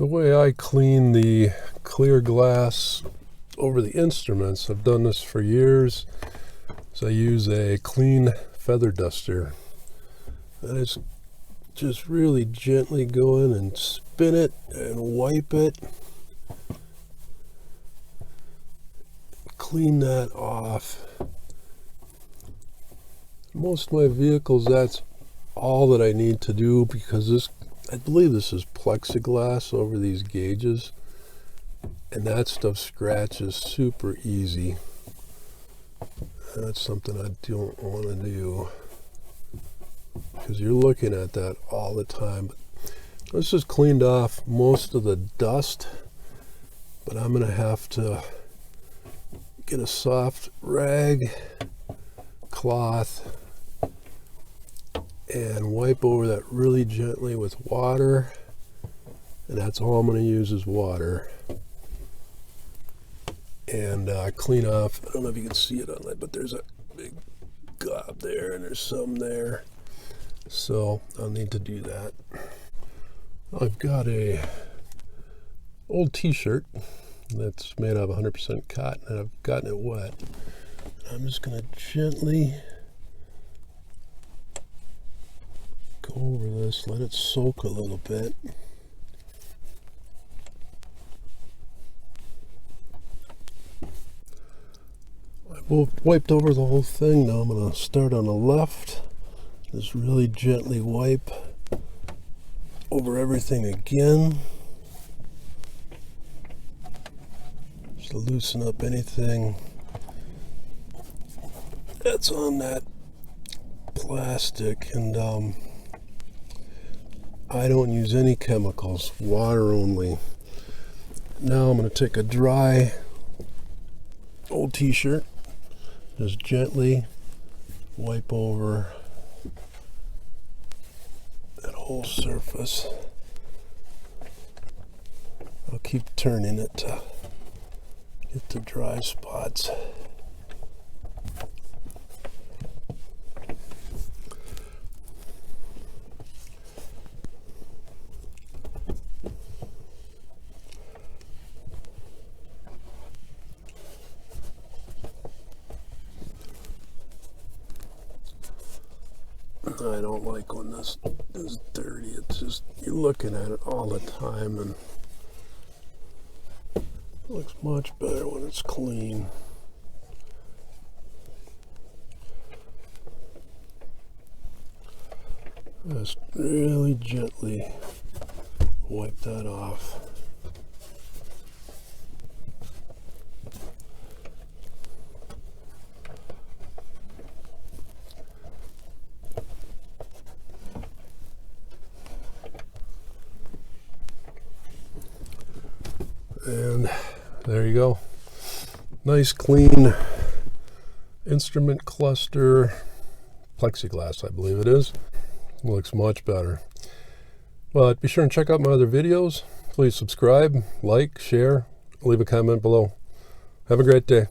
The way I clean the clear glass over the instruments, I've done this for years, is I use a clean feather duster. And it's just really gently go in and spin it and wipe it. Clean that off. Most of my vehicles, that's all that I need to do, because this, I believe this is plexiglass over these gauges, and that stuff scratches super easy. That's something I don't want to do, because you're looking at that all the time. But this has cleaned off most of the dust, but I'm going to have to get a soft rag, cloth, and wipe over that really gently with water, and that's all I'm going to use is water. And clean off, I don't know if you can see it on that, but there's a big gob there and there's some there, so I'll need to do that. I've got a old t-shirt that's made out of 100% cotton, and I've gotten it wet. I'm just going to gently go over this, let it soak a little bit. I've wiped over the whole thing. Now I'm going to start on the left. Just really gently wipe over everything again. Just loosen up anything that's on that plastic, and I don't use any chemicals, water only. Now I'm going to take a dry old t-shirt, just gently wipe over that whole surface. I'll keep turning it to get the dry spots. I don't like when this is dirty. It's just, you're looking at it all the time, and it looks much better when it's clean. Just really gently wipe that off. And there you go. Nice clean instrument cluster, plexiglass, I believe it is. Looks much better. But be sure and check out my other videos. Please subscribe, like, share, leave a comment below. Have a great day.